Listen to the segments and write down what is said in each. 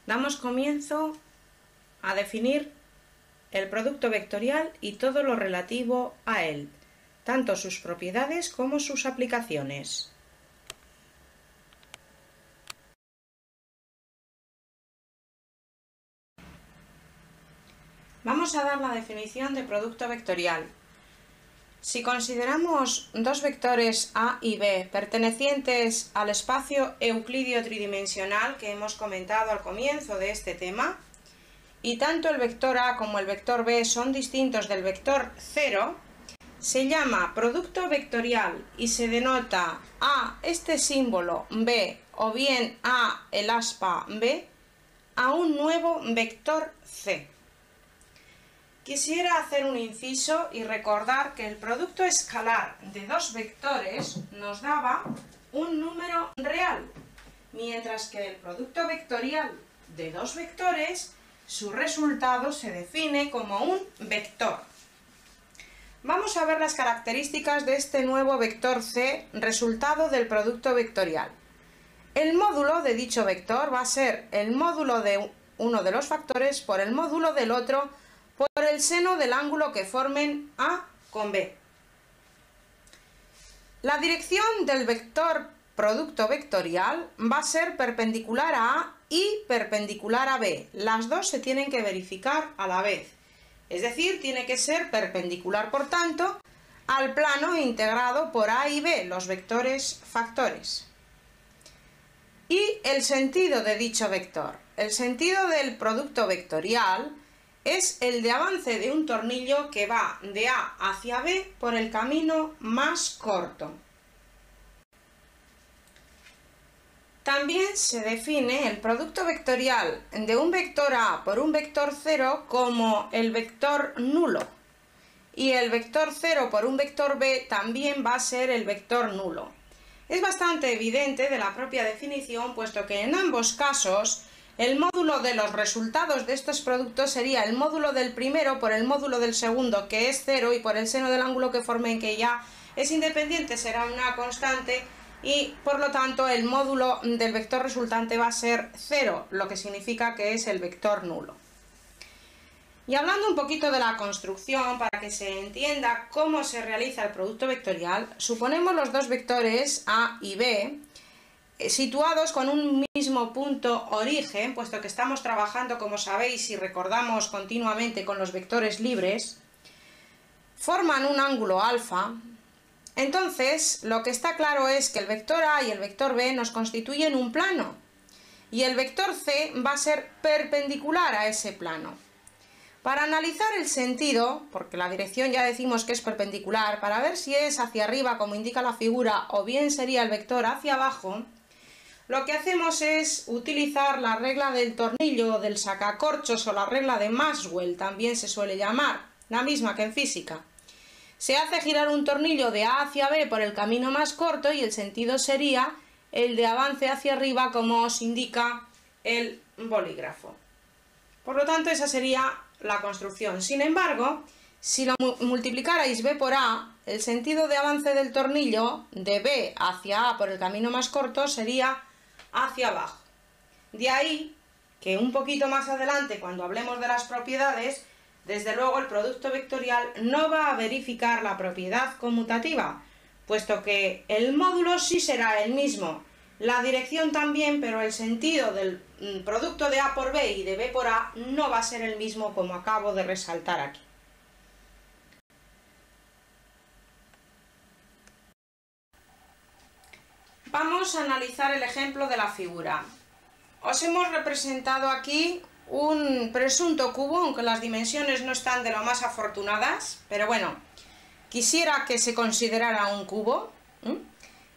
damos comienzo a definir el producto vectorial y todo lo relativo a él, tanto sus propiedades como sus aplicaciones. Vamos a dar la definición de producto vectorial. Si consideramos dos vectores A y B pertenecientes al espacio euclídeo tridimensional que hemos comentado al comienzo de este tema, y tanto el vector A como el vector B son distintos del vector 0, se llama producto vectorial y se denota A este símbolo B o bien A el aspa B a un nuevo vector C. Quisiera hacer un inciso y recordar que el producto escalar de dos vectores nos daba un número real, mientras que el producto vectorial de dos vectores, su resultado se define como un vector. Vamos a ver las características de este nuevo vector C, resultado del producto vectorial. El módulo de dicho vector va a ser el módulo de uno de los factores por el módulo del otro por el seno del ángulo que formen A con B. La dirección del vector producto vectorial va a ser perpendicular a A y perpendicular a B. Las dos se tienen que verificar a la vez. Es decir, tiene que ser perpendicular, por tanto, al plano integrado por A y B, los vectores factores. Y el sentido de dicho vector. El sentido del producto vectorial es el de avance de un tornillo que va de A hacia B por el camino más corto. También se define el producto vectorial de un vector A por un vector 0 como el vector nulo. Y el vector 0 por un vector B también va a ser el vector nulo. Es bastante evidente de la propia definición, puesto que en ambos casos el módulo de los resultados de estos productos sería el módulo del primero por el módulo del segundo, que es 0, y por el seno del ángulo que formen, que ya es independiente, será una constante, y por lo tanto el módulo del vector resultante va a ser 0, lo que significa que es el vector nulo. Y hablando un poquito de la construcción, para que se entienda cómo se realiza el producto vectorial, suponemos los dos vectores A y B, situados con un mismo punto origen, puesto que estamos trabajando, como sabéis y recordamos continuamente, con los vectores libres, forman un ángulo alfa. Entonces, lo que está claro es que el vector A y el vector B nos constituyen un plano, y el vector C va a ser perpendicular a ese plano. Para analizar el sentido, porque la dirección ya decimos que es perpendicular, para ver si es hacia arriba como indica la figura o bien sería el vector hacia abajo, lo que hacemos es utilizar la regla del tornillo o del sacacorchos, o la regla de Maxwell también se suele llamar, la misma que en física. Se hace girar un tornillo de A hacia B por el camino más corto y el sentido sería el de avance hacia arriba, como os indica el bolígrafo. Por lo tanto, esa sería la construcción. Sin embargo, si lo multiplicarais B por A, el sentido de avance del tornillo de B hacia A por el camino más corto sería hacia abajo. De ahí que un poquito más adelante, cuando hablemos de las propiedades, desde luego el producto vectorial no va a verificar la propiedad conmutativa, puesto que el módulo sí será el mismo, la dirección también, pero el sentido del producto de A por B y de B por A no va a ser el mismo, como acabo de resaltar aquí. Vamos a analizar el ejemplo de la figura. Os hemos representado aquí un presunto cubo, aunque las dimensiones no están de lo más afortunadas, pero bueno, quisiera que se considerara un cubo,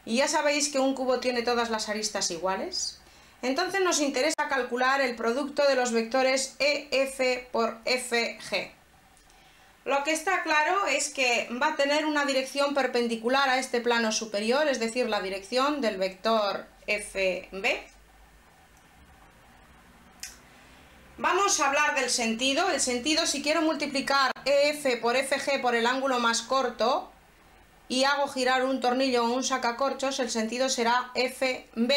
y ya sabéis que un cubo tiene todas las aristas iguales. Entonces nos interesa calcular el producto de los vectores EF por FG. Lo que está claro es que va a tener una dirección perpendicular a este plano superior, es decir, la dirección del vector FB. Vamos a hablar del sentido. El sentido, si quiero multiplicar EF por FG por el ángulo más corto y hago girar un tornillo o un sacacorchos, el sentido será FB.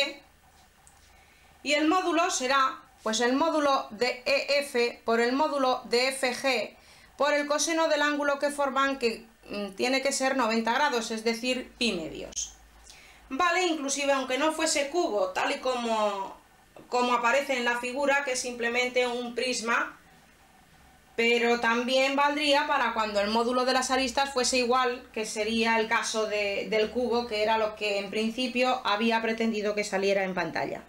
Y el módulo será Pues el módulo de EF por el módulo de FG por el coseno del ángulo que forman, que tiene que ser 90 grados, es decir, pi medios. Vale, inclusive aunque no fuese cubo, tal y como aparece en la figura, que es simplemente un prisma, pero también valdría para cuando el módulo de las aristas fuese igual, que sería el caso del cubo, que era lo que en principio había pretendido que saliera en pantalla.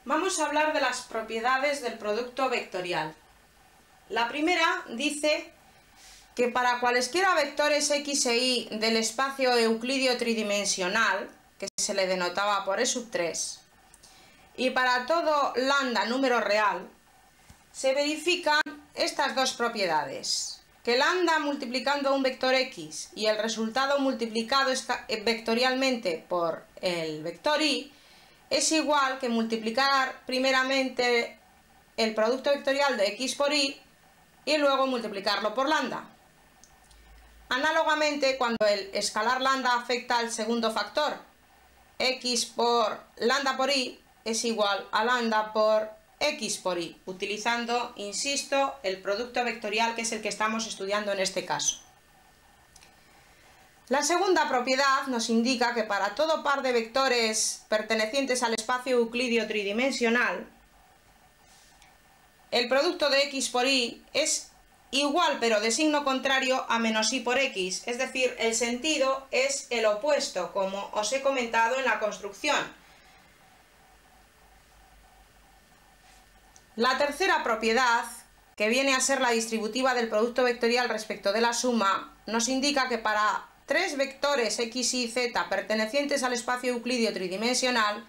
Vamos a hablar de las propiedades del producto vectorial. La primera dice que para cualesquiera vectores x e y del espacio euclidio tridimensional, que se le denotaba por E3, y para todo lambda número real, se verifican estas dos propiedades. Que lambda multiplicando un vector x y el resultado multiplicado vectorialmente por el vector y es igual que multiplicar primeramente el producto vectorial de x por y luego multiplicarlo por lambda. Análogamente, cuando el escalar lambda afecta al segundo factor, x por lambda por y es igual a lambda por x por y, utilizando, insisto, el producto vectorial, que es el que estamos estudiando en este caso. La segunda propiedad nos indica que para todo par de vectores pertenecientes al espacio euclidio tridimensional, el producto de x por y es igual, pero de signo contrario, a menos y por x, es decir, el sentido es el opuesto, como os he comentado en la construcción. La tercera propiedad, que viene a ser la distributiva del producto vectorial respecto de la suma, nos indica que para tres vectores x, y, z pertenecientes al espacio euclidio tridimensional,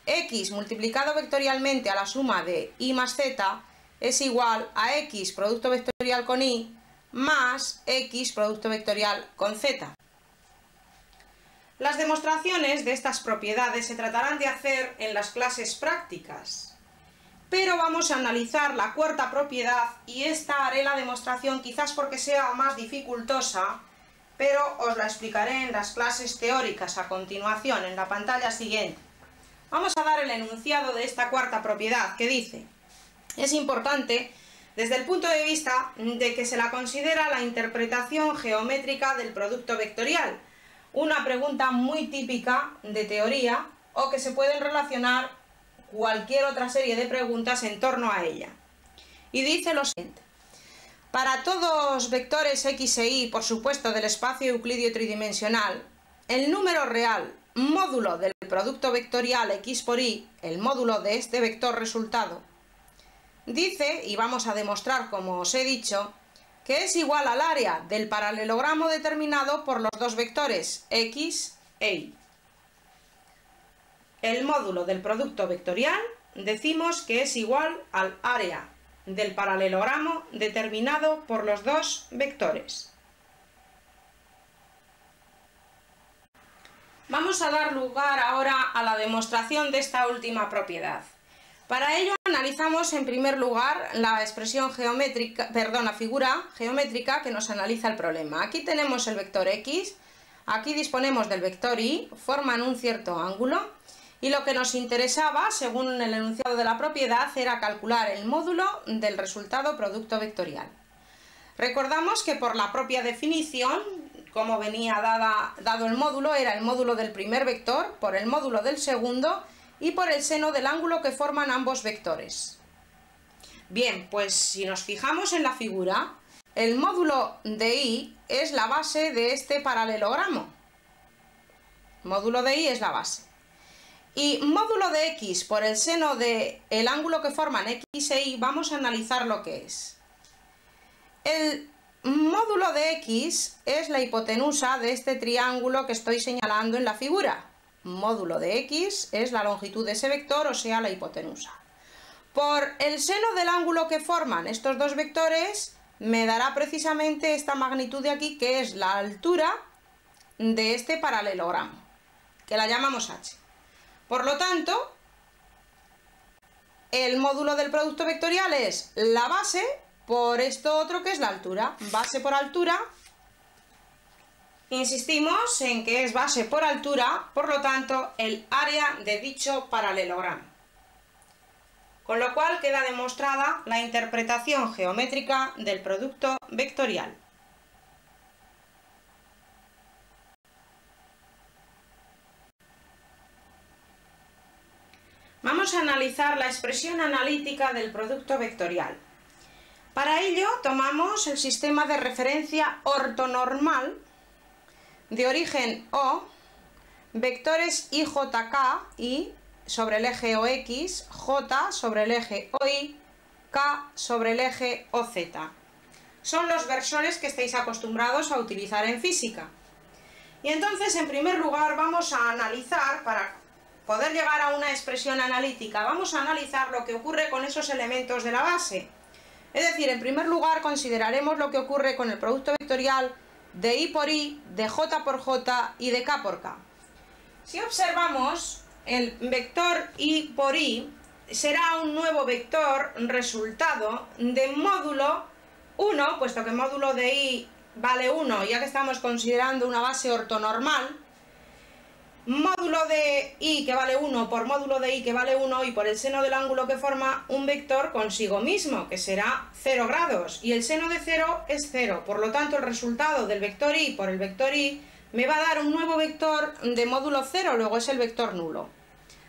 x multiplicado vectorialmente a la suma de y más z es igual a x producto vectorial con y más x producto vectorial con z. Las demostraciones de estas propiedades se tratarán de hacer en las clases prácticas, pero vamos a analizar la cuarta propiedad y esta haré la demostración quizás porque sea más dificultosa, pero os la explicaré en las clases teóricas a continuación, en la pantalla siguiente. Vamos a dar el enunciado de esta cuarta propiedad que dice: es importante desde el punto de vista de que se la considera la interpretación geométrica del producto vectorial, una pregunta muy típica de teoría o que se pueden relacionar cualquier otra serie de preguntas en torno a ella. Y dice lo siguiente: para todos vectores x e y, por supuesto, del espacio euclidio tridimensional, el número real módulo del producto vectorial x por y, el módulo de este vector resultado, dice, y vamos a demostrar como os he dicho, que es igual al área del paralelogramo determinado por los dos vectores x e y. El módulo del producto vectorial decimos que es igual al área del paralelogramo determinado por los dos vectores. Vamos a dar lugar ahora a la demostración de esta última propiedad. Para ello analizamos en primer lugar la expresión geométrica, la figura geométrica que nos analiza el problema. Aquí tenemos el vector x, aquí disponemos del vector y, forman un cierto ángulo y lo que nos interesaba, según el enunciado de la propiedad, era calcular el módulo del resultado producto vectorial. Recordamos que por la propia definición, como venía dado el módulo, era el módulo del primer vector por el módulo del segundo y por el seno del ángulo que forman ambos vectores. Bien, pues si nos fijamos en la figura, el módulo de y es la base de este paralelogramo. Módulo de y es la base. Y módulo de x por el seno del ángulo que forman x e y, vamos a analizar lo que es. El módulo de x es la hipotenusa de este triángulo que estoy señalando en la figura. Módulo de x es la longitud de ese vector, o sea, la hipotenusa. Por el seno del ángulo que forman estos dos vectores, me dará precisamente esta magnitud de aquí, que es la altura de este paralelogramo, que la llamamos h. Por lo tanto, el módulo del producto vectorial es la base por esto otro que es la altura. Base por altura. Insistimos en que es base por altura, por lo tanto, el área de dicho paralelogramo. Con lo cual queda demostrada la interpretación geométrica del producto vectorial. Vamos a analizar la expresión analítica del producto vectorial. Para ello tomamos el sistema de referencia ortonormal de origen O, vectores IJK, I sobre el eje OX, J sobre el eje OY, K sobre el eje OZ. Son los versores que estáis acostumbrados a utilizar en física. Y entonces, en primer lugar, vamos a analizar, para poder llegar a una expresión analítica, vamos a analizar lo que ocurre con esos elementos de la base. Es decir, en primer lugar, consideraremos lo que ocurre con el producto vectorial de I por I, de J por J y de K por K. Si observamos, el vector I por I será un nuevo vector resultado de módulo 1, puesto que módulo de I vale 1, ya que estamos considerando una base ortonormal. Módulo de I que vale 1 por módulo de I que vale 1 y por el seno del ángulo que forma un vector consigo mismo, que será 0 grados, y el seno de 0 es 0, por lo tanto el resultado del vector I por el vector I me va a dar un nuevo vector de módulo 0, luego es el vector nulo.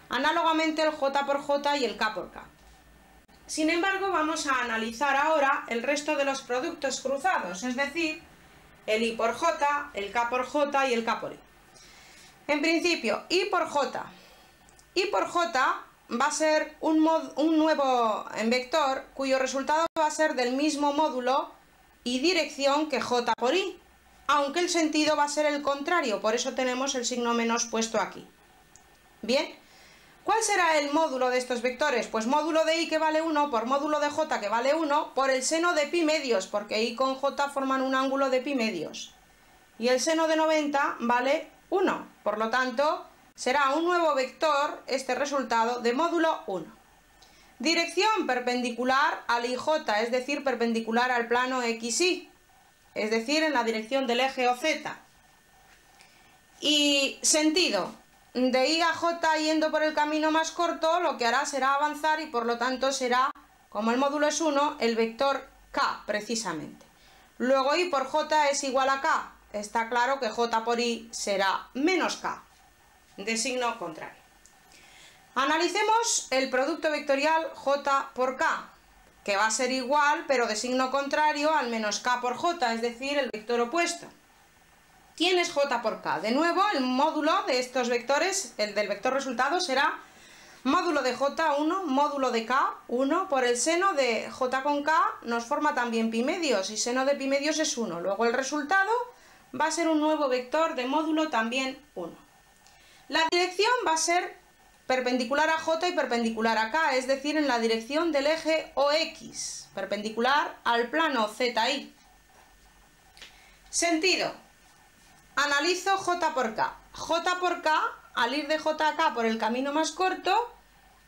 Análogamente el J por J y el K por K. Sin embargo, vamos a analizar ahora el resto de los productos cruzados, es decir, el I por J, el K por J y el K por I. En principio, I por J. I por J va a ser un nuevo vector cuyo resultado va a ser del mismo módulo y dirección que J por I, aunque el sentido va a ser el contrario, por eso tenemos el signo menos puesto aquí. Bien, ¿cuál será el módulo de estos vectores? Pues módulo de I que vale 1 por módulo de J que vale 1 por el seno de pi medios, porque I con J forman un ángulo de pi medios. Y el seno de 90 vale 1. Por lo tanto, será un nuevo vector este resultado de módulo 1. Dirección perpendicular al IJ, es decir, perpendicular al plano XY, es decir, en la dirección del eje OZ. Y sentido, de I a J yendo por el camino más corto, lo que hará será avanzar y por lo tanto será, como el módulo es 1, el vector K precisamente. Luego I por J es igual a K. Está claro que J por I será menos K, de signo contrario. Analicemos el producto vectorial J por K, que va a ser igual, pero de signo contrario, al menos K por J, es decir, el vector opuesto. ¿Quién es J por K? De nuevo, el módulo de estos vectores, el del vector resultado, será módulo de J1, módulo de K1, por el seno de J con K nos forma también pi medios, y seno de pi medios es 1. Luego el resultado va a ser un nuevo vector de módulo también 1. La dirección va a ser perpendicular a J y perpendicular a K, es decir, en la dirección del eje OX, perpendicular al plano ZY. Sentido. Analizo J por K. J por K, al ir de J a K por el camino más corto,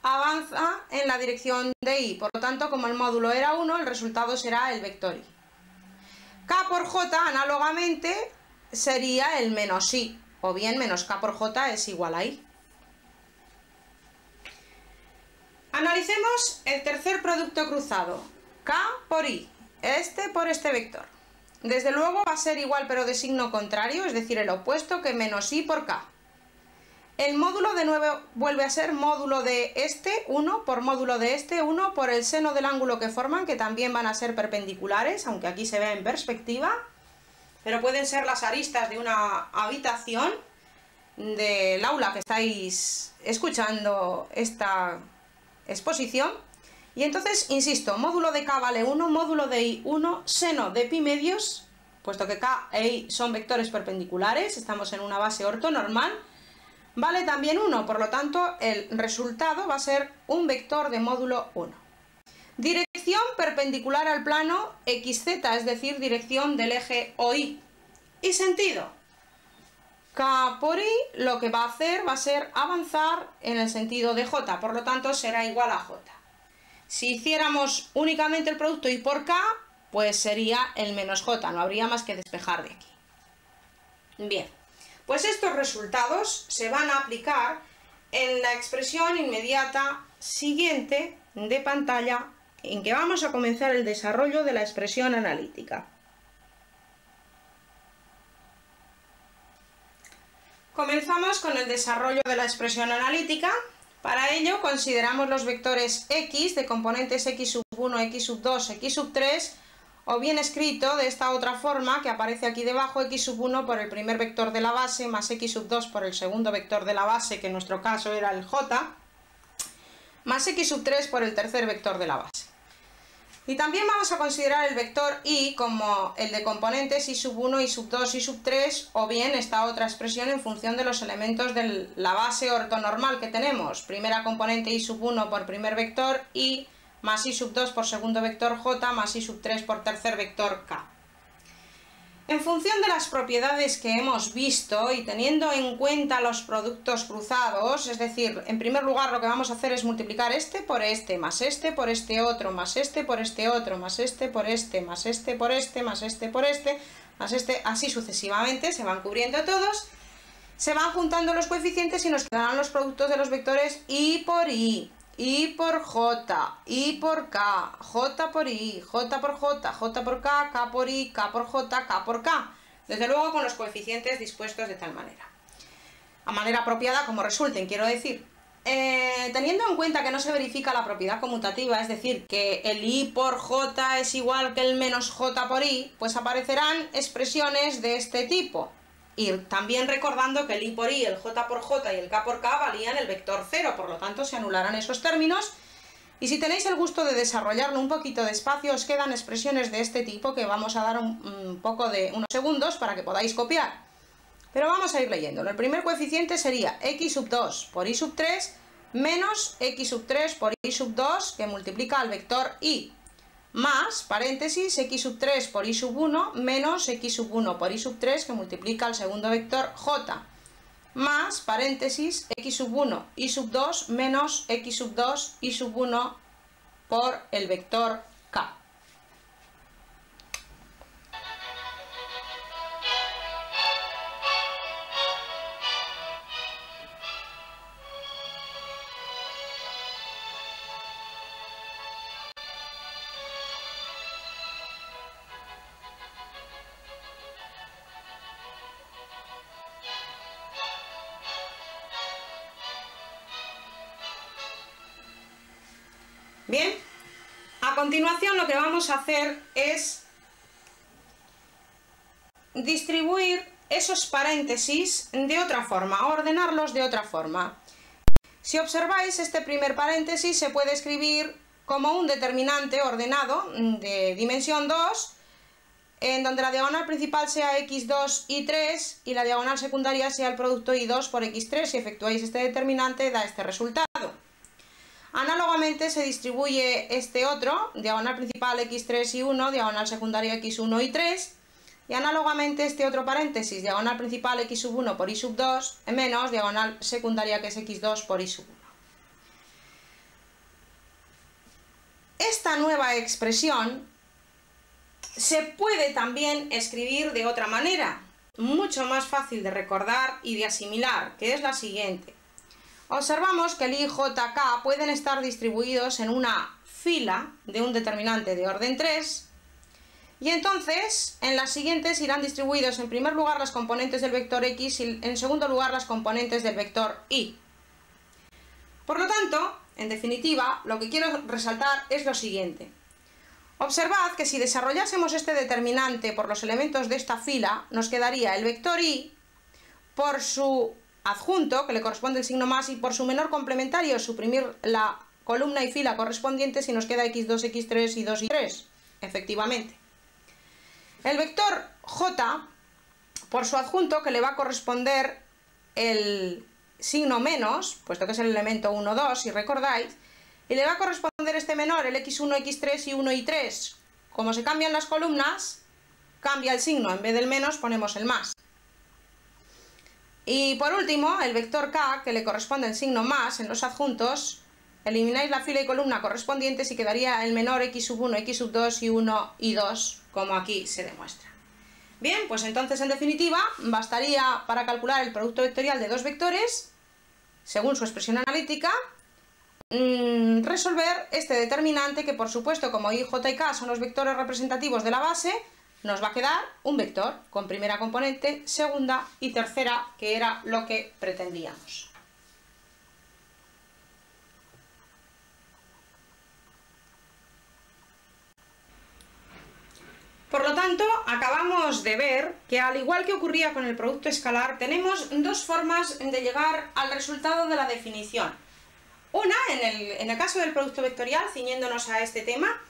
avanza en la dirección de I. Por lo tanto, como el módulo era 1, el resultado será el vector I. K por J, análogamente, sería el menos I, o bien menos K por J es igual a I. Analicemos el tercer producto cruzado, K por I, este por este vector. Desde luego va a ser igual pero de signo contrario, es decir, el opuesto, que menos I por K. El módulo de nuevo vuelve a ser módulo de este 1 por módulo de este 1 por el seno del ángulo que forman, que también van a ser perpendiculares, aunque aquí se vea en perspectiva, pero pueden ser las aristas de una habitación del aula que estáis escuchando esta exposición. Y entonces, insisto, módulo de K vale 1, módulo de I 1, seno de pi medios, puesto que K e I son vectores perpendiculares, estamos en una base ortonormal, vale también 1, por lo tanto el resultado va a ser un vector de módulo 1. Dirección perpendicular al plano XZ, es decir, dirección del eje OI. Y sentido. K por I lo que va a hacer va a ser avanzar en el sentido de J, por lo tanto será igual a J. Si hiciéramos únicamente el producto I por K, pues sería el menos J, no habría más que despejar de aquí. Bien, pues estos resultados se van a aplicar en la expresión inmediata siguiente de pantalla, en que vamos a comenzar el desarrollo de la expresión analítica. Comenzamos con el desarrollo de la expresión analítica. Para ello consideramos los vectores X de componentes X sub 1, X sub 2, X sub 3, o bien escrito de esta otra forma que aparece aquí debajo, X sub 1 por el primer vector de la base más X sub 2 por el segundo vector de la base, que en nuestro caso era el J, más X sub 3 por el tercer vector de la base. Y también vamos a considerar el vector I como el de componentes Y sub 1, Y sub 2, Y sub 3, o bien esta otra expresión en función de los elementos de la base ortonormal que tenemos. Primera componente Y sub 1 por primer vector I, más Y sub 2 por segundo vector J, más Y sub 3 por tercer vector K. En función de las propiedades que hemos visto y teniendo en cuenta los productos cruzados, es decir, en primer lugar lo que vamos a hacer es multiplicar este por este, más este por este otro, más este por este otro, más este por este, más este por este, más este por este, más este, así sucesivamente, se van cubriendo todos, se van juntando los coeficientes y nos quedarán los productos de los vectores I por I por J, I por K, J por I, J por J, J por K, K por I, K por J, K por K. Desde luego con los coeficientes dispuestos de tal manera. A manera apropiada como resulten, quiero decir. Teniendo en cuenta que no se verifica la propiedad conmutativa, es decir, que el I por J es igual que el menos J por I, pues aparecerán expresiones de este tipo. Y también recordando que el I por I, el J por J y el K por K valían el vector 0, por lo tanto se anularán esos términos. Y si tenéis el gusto de desarrollarlo un poquito despacio, os quedan expresiones de este tipo que vamos a dar un poco de unos segundos para que podáis copiar. Pero vamos a ir leyéndolo. El primer coeficiente sería X sub 2 por Y sub 3 menos X sub 3 por Y sub 2, que multiplica al vector I, más, paréntesis, X sub 3 por Y sub 1 menos X sub 1 por Y sub 3, que multiplica al segundo vector J. más paréntesis x sub 1 y sub 2 menos x sub 2 y sub 1 por el vector k. Bien, a continuación lo que vamos a hacer es distribuir esos paréntesis de otra forma, ordenarlos de otra forma. Si observáis, este primer paréntesis se puede escribir como un determinante ordenado de dimensión 2, en donde la diagonal principal sea x2, y3 y la diagonal secundaria sea el producto y2 por x3. Si efectuáis este determinante da este resultado. Análogamente se distribuye este otro, diagonal principal x3 y 1, diagonal secundaria x1 y 3, y análogamente este otro paréntesis, diagonal principal x sub 1 por y sub 2, menos diagonal secundaria que es x2 por y sub 1. Esta nueva expresión se puede también escribir de otra manera, mucho más fácil de recordar y de asimilar, que es la siguiente. Observamos que el I, J, K pueden estar distribuidos en una fila de un determinante de orden 3, y entonces en las siguientes irán distribuidos en primer lugar las componentes del vector X y en segundo lugar las componentes del vector Y. Por lo tanto, en definitiva, lo que quiero resaltar es lo siguiente. Observad que si desarrollásemos este determinante por los elementos de esta fila, nos quedaría el vector Y por su adjunto, que le corresponde el signo más, y por su menor complementario suprimir la columna y fila correspondientes y nos queda x2, x3 y 2 y 3, efectivamente. El vector J, por su adjunto, que le va a corresponder el signo menos, puesto que es el elemento 1, 2, si recordáis, y le va a corresponder este menor, el x1, x3 y 1 y 3. Como se cambian las columnas, cambia el signo, en vez del menos ponemos el más. Y por último, el vector K, que le corresponde el signo más en los adjuntos, elimináis la fila y columna correspondientes y quedaría el menor x sub 1, x sub 2 y 1 y 2, como aquí se demuestra. Bien, pues entonces en definitiva bastaría para calcular el producto vectorial de dos vectores, según su expresión analítica, resolver este determinante que, por supuesto, como I, J y K son los vectores representativos de la base, nos va a quedar un vector con primera componente, segunda y tercera, que era lo que pretendíamos. Por lo tanto, acabamos de ver que, al igual que ocurría con el producto escalar, tenemos dos formas de llegar al resultado de la definición. Una, en el caso del producto vectorial, ciñéndonos a este tema,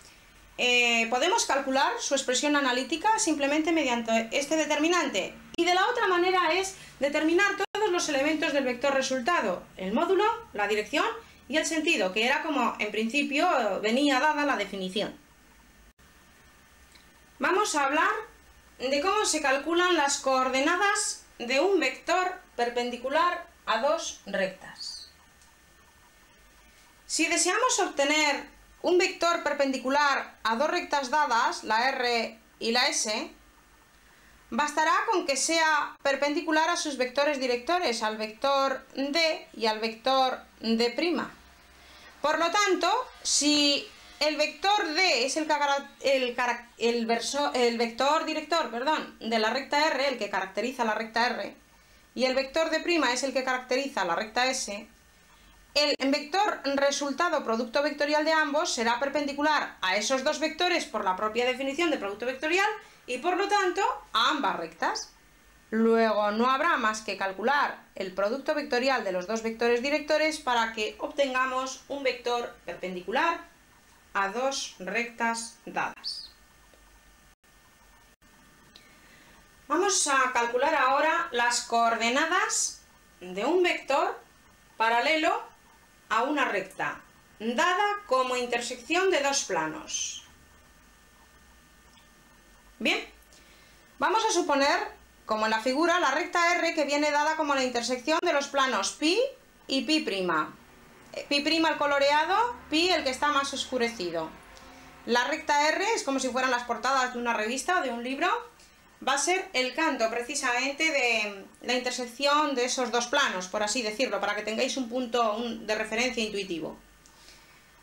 podemos calcular su expresión analítica simplemente mediante este determinante. Y de la otra manera es determinar todos los elementos del vector resultado, el módulo, la dirección y el sentido, que era como en principio venía dada la definición. Vamos a hablar de cómo se calculan las coordenadas de un vector perpendicular a dos rectas. Si deseamos obtener un vector perpendicular a dos rectas dadas, la R y la S, bastará con que sea perpendicular a sus vectores directores, al vector D y al vector D'. Por lo tanto, si el vector D es el vector director, de la recta R, el que caracteriza la recta R, y el vector D' es el que caracteriza la recta S, el vector resultado producto vectorial de ambos será perpendicular a esos dos vectores por la propia definición de producto vectorial y por lo tanto a ambas rectas. Luego no habrá más que calcular el producto vectorial de los dos vectores directores para que obtengamos un vector perpendicular a dos rectas dadas. Vamos a calcular ahora las coordenadas de un vector paralelo a una recta, dada como intersección de dos planos. Bien, vamos a suponer, como en la figura, la recta R que viene dada como la intersección de los planos pi y pi'. Pi' el coloreado, pi el que está más oscurecido. La recta R es como si fueran las portadas de una revista o de un libro. Va a ser el canto precisamente de la intersección de esos dos planos, por así decirlo, para que tengáis un punto de referencia intuitivo.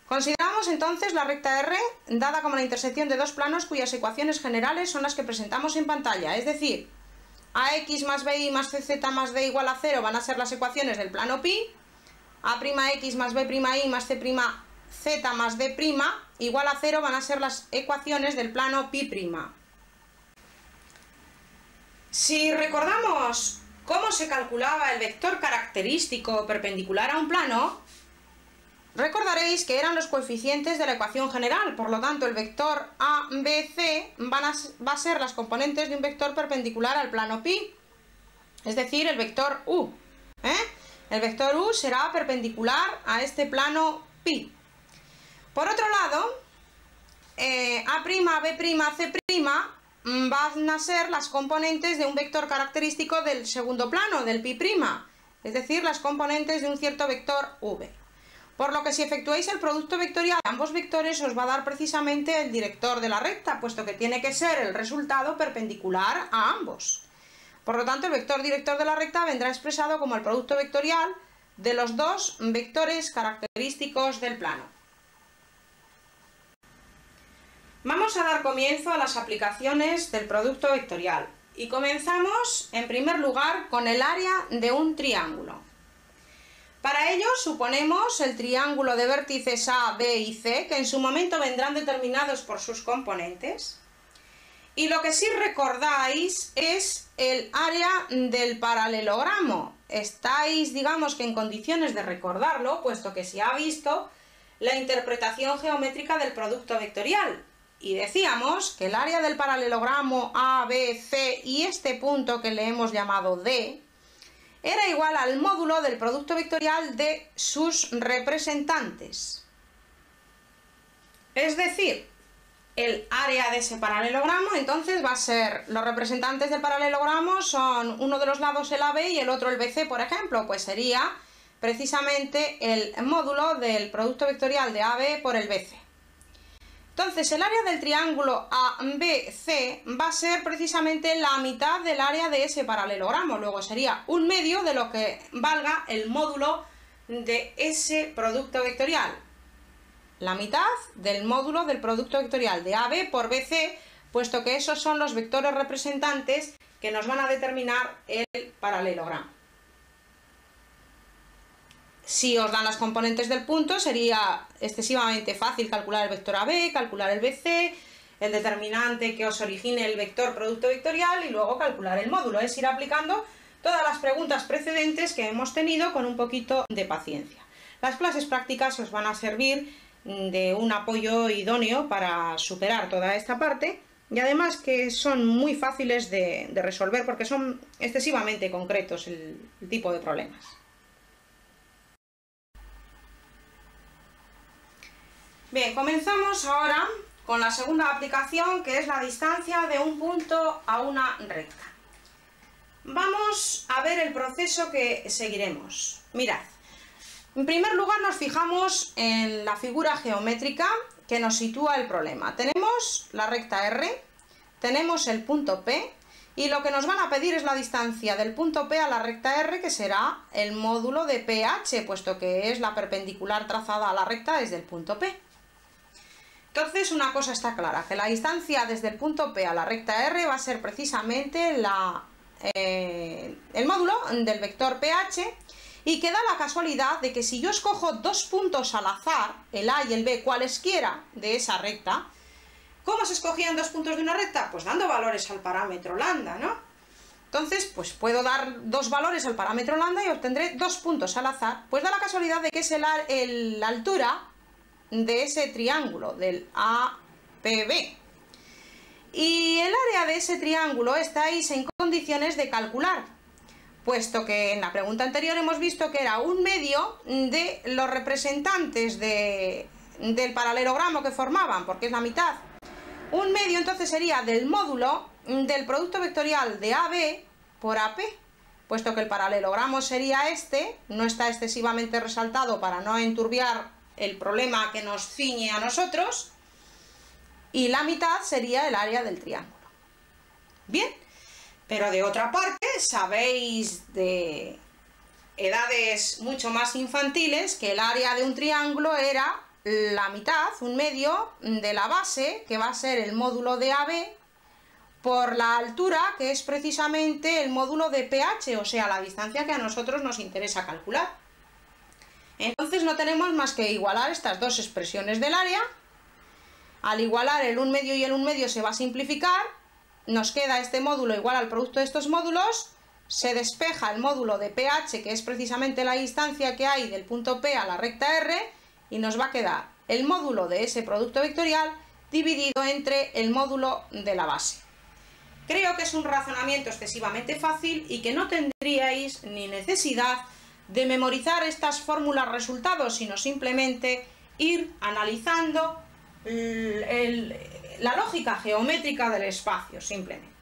Consideramos entonces la recta R dada como la intersección de dos planos cuyas ecuaciones generales son las que presentamos en pantalla, es decir, ax más bi más cz más d igual a 0 van a ser las ecuaciones del plano pi, a'x más b'y más c'z más d' igual a 0 van a ser las ecuaciones del plano pi'. Si recordamos cómo se calculaba el vector característico perpendicular a un plano, recordaréis que eran los coeficientes de la ecuación general, por lo tanto el vector a, b, c va a ser las componentes de un vector perpendicular al plano pi, es decir, el vector u. El vector u será perpendicular a este plano pi. Por otro lado, a', b', c' van a ser las componentes de un vector característico del segundo plano, del pi', es decir, las componentes de un cierto vector v. Por lo que si efectuáis el producto vectorial de ambos vectores os va a dar precisamente el director de la recta, puesto que tiene que ser el resultado perpendicular a ambos. Por lo tanto, el vector director de la recta vendrá expresado como el producto vectorial de los dos vectores característicos del plano. Vamos a dar comienzo a las aplicaciones del producto vectorial y comenzamos en primer lugar con el área de un triángulo. Para ello suponemos el triángulo de vértices A, B y C, que en su momento vendrán determinados por sus componentes. Y lo que sí recordáis es el área del paralelogramo. Estáis, digamos que en condiciones de recordarlo, puesto que se ha visto la interpretación geométrica del producto vectorial. Y decíamos que el área del paralelogramo A, B, C y este punto que le hemos llamado D era igual al módulo del producto vectorial de sus representantes. Es decir, el área de ese paralelogramo entonces va a ser, los representantes del paralelogramo son uno de los lados el AB y el otro el BC, por ejemplo, pues sería precisamente el módulo del producto vectorial de AB por el BC. Entonces, el área del triángulo ABC va a ser precisamente la mitad del área de ese paralelogramo. Luego sería un medio de lo que valga el módulo de ese producto vectorial. La mitad del módulo del producto vectorial de AB por BC, puesto que esos son los vectores representantes que nos van a determinar el paralelogramo. Si os dan las componentes del punto, sería excesivamente fácil calcular el vector AB, calcular el BC, el determinante que os origine el vector producto vectorial y luego calcular el módulo. Es ir aplicando todas las preguntas precedentes que hemos tenido con un poquito de paciencia. Las clases prácticas os van a servir de un apoyo idóneo para superar toda esta parte y además que son muy fáciles de resolver porque son excesivamente concretos el tipo de problemas. Bien, comenzamos ahora con la segunda aplicación, que es la distancia de un punto a una recta. Vamos a ver el proceso que seguiremos. Mirad, en primer lugar nos fijamos en la figura geométrica que nos sitúa el problema. Tenemos la recta R, tenemos el punto P, y lo que nos van a pedir es la distancia del punto P a la recta R, que será el módulo de PH, puesto que es la perpendicular trazada a la recta desde el punto P. Entonces una cosa está clara, que la distancia desde el punto P a la recta R va a ser precisamente el módulo del vector PH, y que da la casualidad de que si yo escojo dos puntos al azar, el A y el B, cualesquiera de esa recta, ¿cómo se escogían dos puntos de una recta? Pues dando valores al parámetro lambda, ¿no? Entonces, pues puedo dar dos valores al parámetro lambda y obtendré dos puntos al azar. Pues da la casualidad de que es la altura de ese triángulo, del APB. Y el área de ese triángulo estáis en condiciones de calcular, puesto que en la pregunta anterior hemos visto que era un medio de los representantes del paralelogramo que formaban, porque es la mitad. Un medio entonces sería del módulo del producto vectorial de AB por AP, puesto que el paralelogramo sería este, no está excesivamente resaltado para no enturbiar el problema que nos ciñe a nosotros, y la mitad sería el área del triángulo. Bien, pero de otra parte, sabéis de edades mucho más infantiles que el área de un triángulo era la mitad, un medio, de la base, que va a ser el módulo de AB, por la altura, que es precisamente el módulo de PH, o sea, la distancia que a nosotros nos interesa calcular. Entonces no tenemos más que igualar estas dos expresiones del área. Al igualar el 1 medio y el 1 medio se va a simplificar, nos queda este módulo igual al producto de estos módulos, se despeja el módulo de PH, que es precisamente la distancia que hay del punto P a la recta R, y nos va a quedar el módulo de ese producto vectorial dividido entre el módulo de la base. Creo que es un razonamiento excesivamente fácil y que no tendríais ni necesidad de memorizar estas fórmulas resultados, sino simplemente ir analizando la lógica geométrica del espacio, simplemente.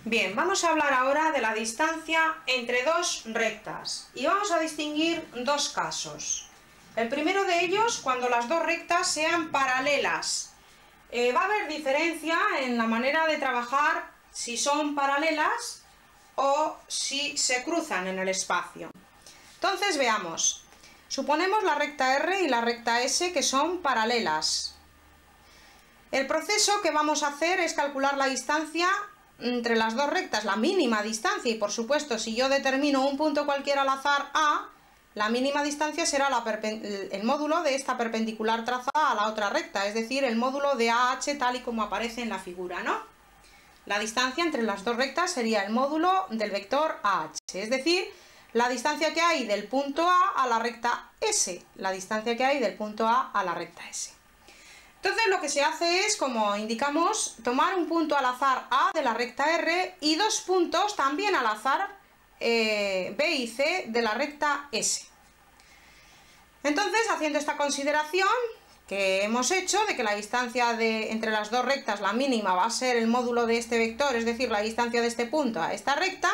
Bien, vamos a hablar ahora de la distancia entre dos rectas y vamos a distinguir dos casos. El primero de ellos, cuando las dos rectas sean paralelas. Va a haber diferencia en la manera de trabajar si son paralelas o si se cruzan en el espacio. Entonces veamos, suponemos la recta R y la recta S que son paralelas. El proceso que vamos a hacer es calcular la distancia entre las dos rectas, la mínima distancia, y por supuesto si yo determino un punto cualquiera al azar A, la mínima distancia será el módulo de esta perpendicular trazada a la otra recta, es decir, el módulo de AH tal y como aparece en la figura, ¿no? La distancia entre las dos rectas sería el módulo del vector AH, es decir, la distancia que hay del punto A la recta S, la distancia que hay del punto A la recta S. Entonces lo que se hace es, como indicamos, tomar un punto al azar A de la recta R y dos puntos también al azar B y C de la recta S. Entonces, haciendo esta consideración que hemos hecho de que la distancia entre las dos rectas, la mínima, va a ser el módulo de este vector, es decir, la distancia de este punto a esta recta,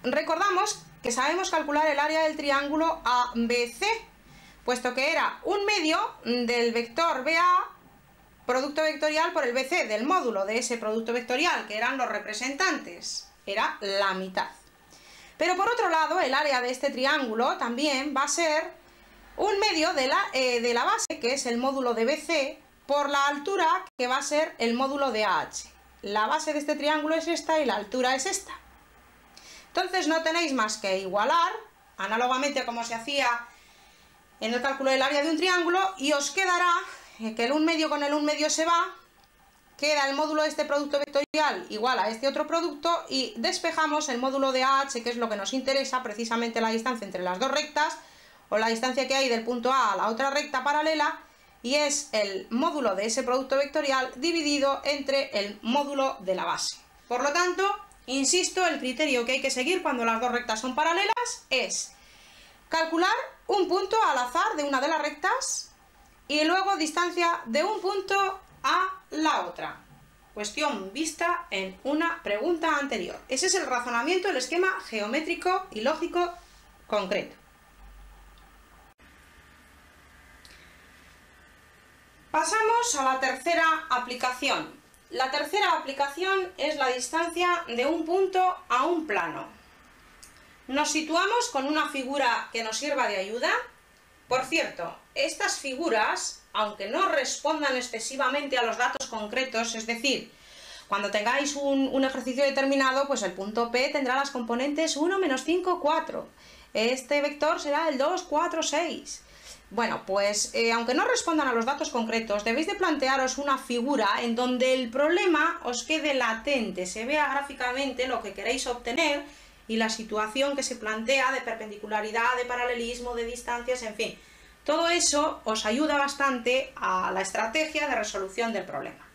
recordamos que sabemos calcular el área del triángulo ABC, puesto que era un medio del vector BA, producto vectorial, por el BC del módulo de ese producto vectorial, que eran los representantes. Era la mitad. Pero por otro lado, el área de este triángulo también va a ser un medio de la base, que es el módulo de BC, por la altura, que va a ser el módulo de AH. La base de este triángulo es esta y la altura es esta. Entonces no tenéis más que igualar, análogamente como se hacía en el cálculo del área de un triángulo, y os quedará que el 1 medio con el 1 medio se va, queda el módulo de este producto vectorial igual a este otro producto y despejamos el módulo de AH, que es lo que nos interesa, precisamente la distancia entre las dos rectas o la distancia que hay del punto A a la otra recta paralela, y es el módulo de ese producto vectorial dividido entre el módulo de la base. Por lo tanto, insisto, el criterio que hay que seguir cuando las dos rectas son paralelas es calcular un punto al azar de una de las rectas y luego distancia de un punto a la otra. Cuestión vista en una pregunta anterior. Ese es el razonamiento, el esquema geométrico y lógico concreto. Pasamos a la tercera aplicación. La tercera aplicación es la distancia de un punto a un plano. Nos situamos con una figura que nos sirva de ayuda. Por cierto, estas figuras, aunque no respondan excesivamente a los datos concretos, es decir, cuando tengáis un ejercicio determinado, pues el punto P tendrá las componentes 1, menos 5, 4. Este vector será el 2, 4, 6. Bueno, pues aunque no respondan a los datos concretos, debéis de plantearos una figura en donde el problema os quede latente, se vea gráficamente lo que queréis obtener y la situación que se plantea de perpendicularidad, de paralelismo, de distancias, en fin. Todo eso os ayuda bastante a la estrategia de resolución del problema.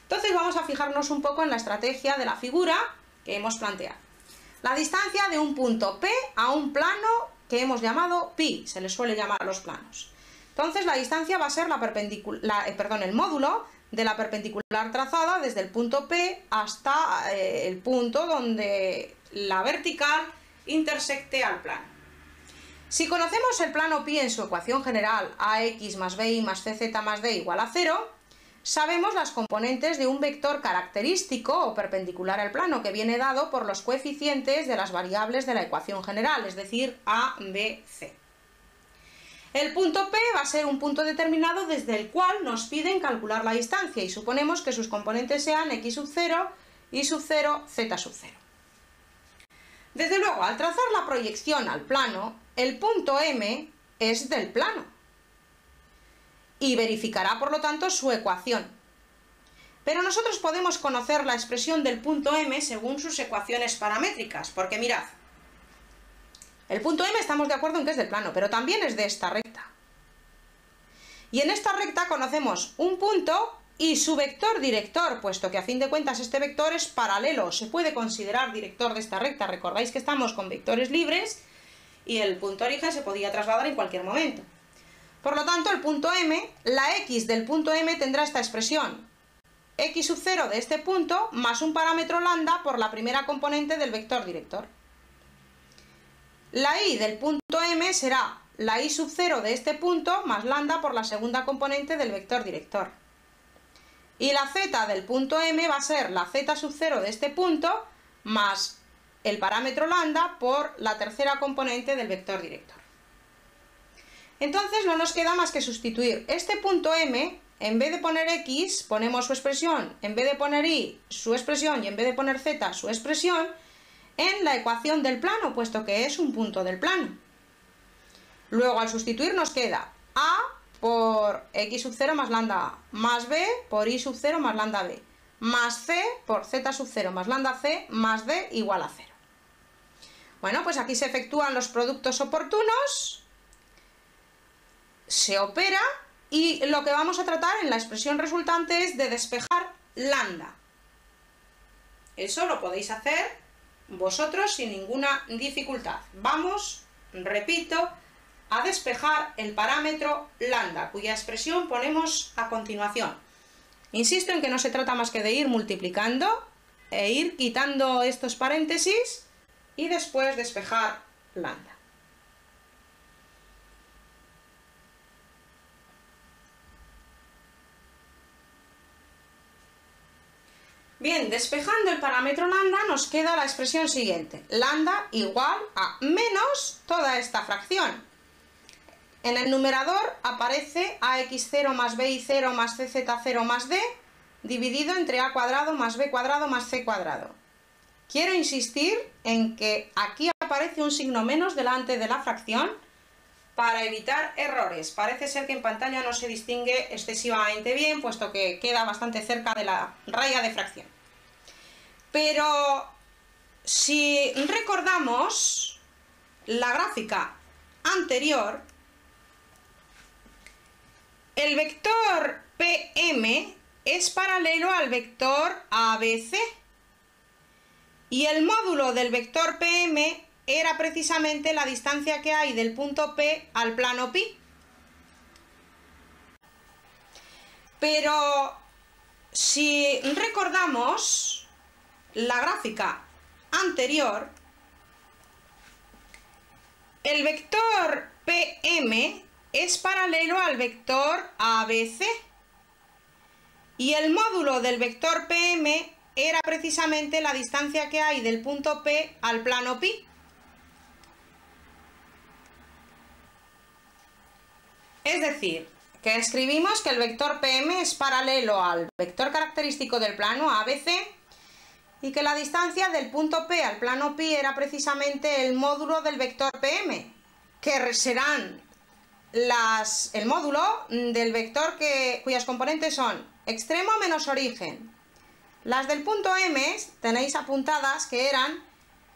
Entonces vamos a fijarnos un poco en la estrategia de la figura que hemos planteado. La distancia de un punto P a un plano que hemos llamado pi, se le suele llamar a los planos. Entonces la distancia va a ser el módulo de la perpendicular trazada desde el punto P hasta el punto donde la vertical intersecte al plano. Si conocemos el plano pi en su ecuación general ax más bi más cz más d igual a 0, sabemos las componentes de un vector característico o perpendicular al plano que viene dado por los coeficientes de las variables de la ecuación general, es decir, a, b, c. El punto P va a ser un punto determinado desde el cual nos piden calcular la distancia y suponemos que sus componentes sean x sub 0, y sub 0, z sub 0. Desde luego, al trazar la proyección al plano, el punto M es del plano y verificará por lo tanto su ecuación. Pero nosotros podemos conocer la expresión del punto M según sus ecuaciones paramétricas, porque mirad, el punto M estamos de acuerdo en que es del plano, pero también es de esta recta. Y en esta recta conocemos un punto y su vector director, puesto que a fin de cuentas este vector es paralelo, se puede considerar director de esta recta. Recordáis que estamos con vectores libres y el punto origen se podía trasladar en cualquier momento. Por lo tanto, el punto M, la x del punto M tendrá esta expresión: x sub 0 de este punto más un parámetro lambda por la primera componente del vector director. La y del punto M será la y sub 0 de este punto más lambda por la segunda componente del vector director. Y la z del punto M va a ser la z sub 0 de este punto más el parámetro lambda por la tercera componente del vector director. Entonces no nos queda más que sustituir este punto M, en vez de poner x, ponemos su expresión, en vez de poner y, su expresión, y en vez de poner z, su expresión, en la ecuación del plano, puesto que es un punto del plano. Luego, al sustituir nos queda a por x sub 0 más lambda a, más b por y sub 0 más lambda b, más c por z sub 0 más lambda c, más d igual a 0. Bueno, pues aquí se efectúan los productos oportunos, se opera y lo que vamos a tratar en la expresión resultante es de despejar lambda. Eso lo podéis hacer vosotros sin ninguna dificultad. Vamos, repito, a despejar el parámetro lambda, cuya expresión ponemos a continuación. Insisto en que no se trata más que de ir multiplicando e ir quitando estos paréntesis y después despejar lambda. Bien, despejando el parámetro lambda nos queda la expresión siguiente: lambda igual a menos toda esta fracción. En el numerador aparece ax0 más bi0 más cz0 más d dividido entre a cuadrado más b cuadrado más c cuadrado. Quiero insistir en que aquí aparece un signo menos delante de la fracción para evitar errores. Parece ser que en pantalla no se distingue excesivamente bien, puesto que queda bastante cerca de la raya de fracción. Pero si recordamos la gráfica anterior, el vector PM es paralelo al vector ABC y el módulo del vector PM era precisamente la distancia que hay del punto P al plano pi. Pero si recordamos la gráfica anterior, el vector PM es paralelo al vector ABC y el módulo del vector PM era precisamente la distancia que hay del punto P al plano pi. Es decir, que escribimos que el vector PM es paralelo al vector característico del plano ABC y que la distancia del punto P al plano pi era precisamente el módulo del vector PM, que serán el módulo del vector cuyas componentes son extremo menos origen. Las del punto M tenéis apuntadas que eran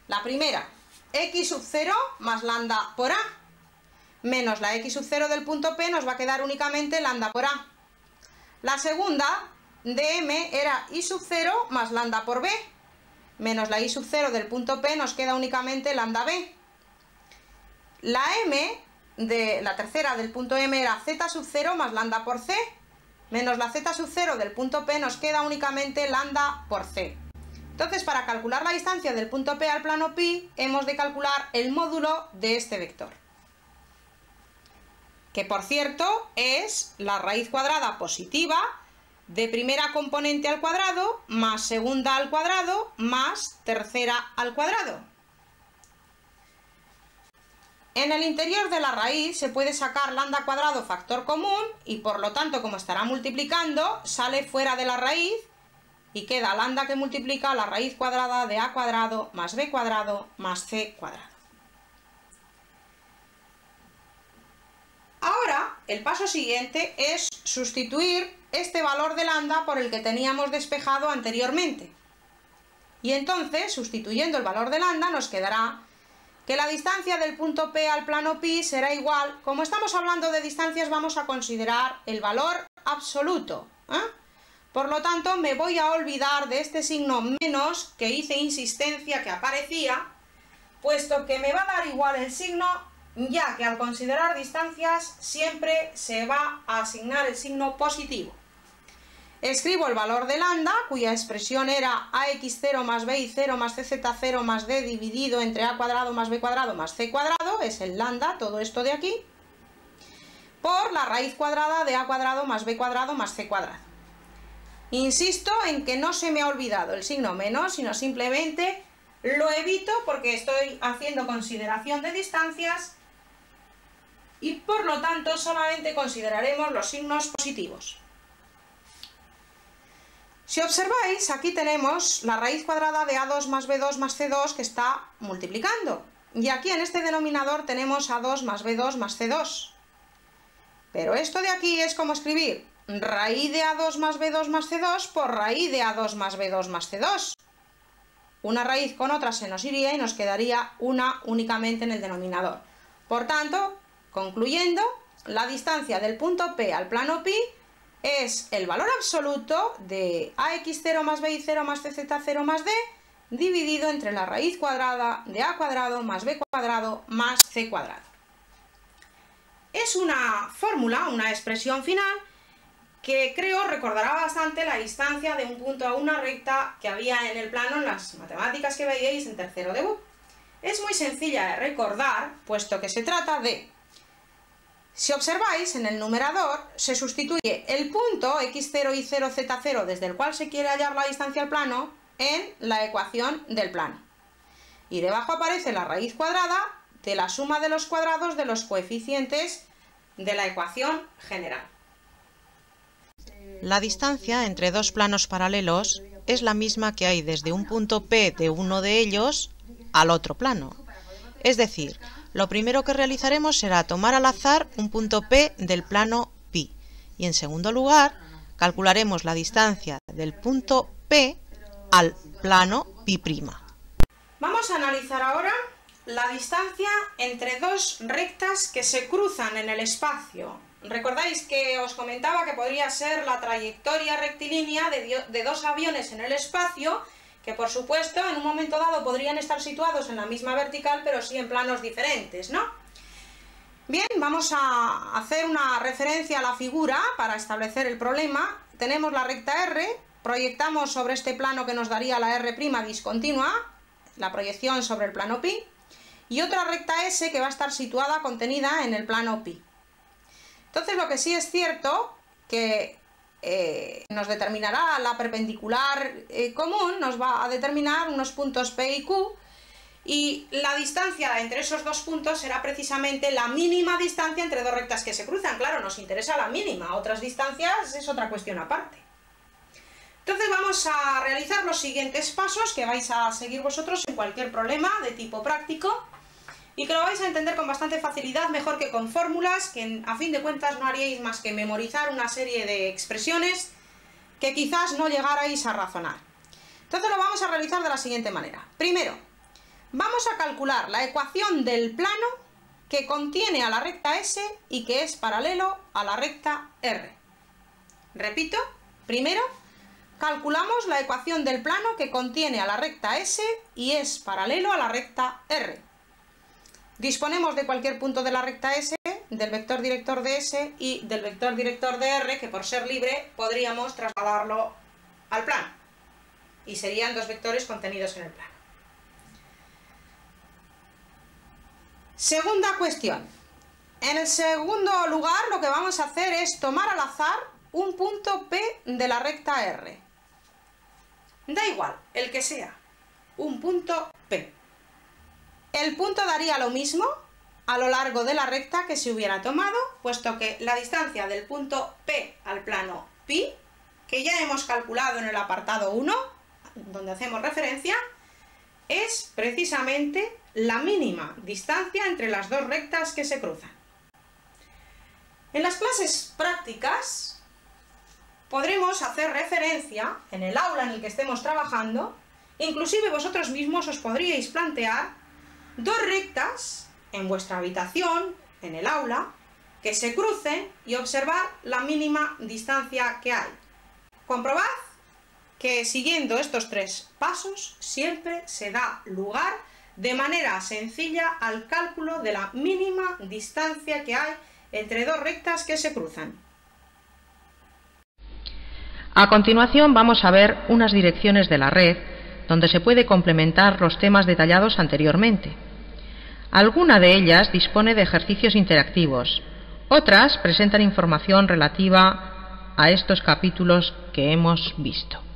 la primera, x sub 0 más lambda por a, menos la x sub 0 del punto P nos va a quedar únicamente lambda por a. La segunda, dm, era y sub 0 más lambda por b, menos la y sub 0 del punto P nos queda únicamente lambda b. La m de la tercera del punto M era z sub 0 más lambda por c, menos la z sub 0 del punto P nos queda únicamente lambda por c. Entonces, para calcular la distancia del punto P al plano pi, hemos de calcular el módulo de este vector, que por cierto es la raíz cuadrada positiva de primera componente al cuadrado más segunda al cuadrado más tercera al cuadrado. En el interior de la raíz se puede sacar lambda cuadrado factor común y por lo tanto, como estará multiplicando, sale fuera de la raíz y queda lambda que multiplica la raíz cuadrada de a cuadrado más b cuadrado más c cuadrado. Ahora, el paso siguiente es sustituir este valor de lambda por el que teníamos despejado anteriormente. Y entonces, sustituyendo el valor de lambda, nos quedará que la distancia del punto P al plano pi será igual. Como estamos hablando de distancias, vamos a considerar el valor absoluto, Por lo tanto, me voy a olvidar de este signo menos que hice insistencia que aparecía, puesto que me va a dar igual el signo, ya que al considerar distancias siempre se va a asignar el signo positivo. Escribo el valor de lambda, cuya expresión era ax0 más bi0 más cz0 más d dividido entre a cuadrado más b cuadrado más c cuadrado, es el lambda, todo esto de aquí, por la raíz cuadrada de a cuadrado más b cuadrado más c cuadrado. Insisto en que no se me ha olvidado el signo menos, sino simplemente lo evito porque estoy haciendo consideración de distancias y por lo tanto solamente consideraremos los signos positivos. Si observáis, aquí tenemos la raíz cuadrada de a2 más b2 más c2 que está multiplicando. Y aquí en este denominador tenemos a2 más b2 más c2. Pero esto de aquí es como escribir raíz de a2 más b2 más c2 por raíz de a2 más b2 más c2. Una raíz con otra se nos iría y nos quedaría una únicamente en el denominador. Por tanto, concluyendo, la distancia del punto P al plano pi es el valor absoluto de ax0 más bi0 más cz0 más d dividido entre la raíz cuadrada de a cuadrado más b cuadrado más c cuadrado. Es una fórmula, una expresión final, que creo recordará bastante la distancia de un punto a una recta que había en el plano en las matemáticas que veíais en tercero de BUP. Es muy sencilla de recordar, puesto que se trata de... Si observáis, en el numerador se sustituye el punto x0, y0, z0 desde el cual se quiere hallar la distancia al plano en la ecuación del plano. Y debajo aparece la raíz cuadrada de la suma de los cuadrados de los coeficientes de la ecuación general. La distancia entre dos planos paralelos es la misma que hay desde un punto P de uno de ellos al otro plano. Es decir, lo primero que realizaremos será tomar al azar un punto P del plano pi y en segundo lugar calcularemos la distancia del punto P al plano pi'. Vamos a analizar ahora la distancia entre dos rectas que se cruzan en el espacio. ¿Recordáis que os comentaba que podría ser la trayectoria rectilínea de dos aviones en el espacio, que por supuesto en un momento dado podrían estar situados en la misma vertical, pero sí en planos diferentes, ¿no? Bien, vamos a hacer una referencia a la figura para establecer el problema. Tenemos la recta R, proyectamos sobre este plano que nos daría la R' discontinua, la proyección sobre el plano pi, y otra recta S que va a estar situada, contenida en el plano pi. Entonces lo que sí es cierto que nos determinará la perpendicular común, nos va a determinar unos puntos P y Q, y la distancia entre esos dos puntos será precisamente la mínima distancia entre dos rectas que se cruzan. Claro, nos interesa la mínima, otras distancias es otra cuestión aparte. Entonces vamos a realizar los siguientes pasos que vais a seguir vosotros en cualquier problema de tipo práctico y que lo vais a entender con bastante facilidad, mejor que con fórmulas, que a fin de cuentas no haríais más que memorizar una serie de expresiones que quizás no llegarais a razonar. Entonces lo vamos a realizar de la siguiente manera. Primero, vamos a calcular la ecuación del plano que contiene a la recta S y que es paralelo a la recta R. Repito, primero calculamos la ecuación del plano que contiene a la recta S y es paralelo a la recta R. Disponemos de cualquier punto de la recta S del vector director de S y del vector director de R, que por ser libre podríamos trasladarlo al plano. Y serían dos vectores contenidos en el plano. Segunda cuestión. En el segundo lugar lo que vamos a hacer es tomar al azar un punto P de la recta R. Da igual, el que sea, un punto P. El punto daría lo mismo a lo largo de la recta que se hubiera tomado, puesto que la distancia del punto P al plano pi, que ya hemos calculado en el apartado 1, donde hacemos referencia, es precisamente la mínima distancia entre las dos rectas que se cruzan. En las clases prácticas podremos hacer referencia, en el aula en el que estemos trabajando, inclusive vosotros mismos os podríais plantear dos rectas en vuestra habitación, en el aula, que se crucen y observar la mínima distancia que hay. Comprobad que siguiendo estos tres pasos siempre se da lugar de manera sencilla al cálculo de la mínima distancia que hay entre dos rectas que se cruzan. A continuación vamos a ver unas direcciones de la red donde se puede complementar los temas detallados anteriormente. Alguna de ellas dispone de ejercicios interactivos, otras presentan información relativa a estos capítulos que hemos visto.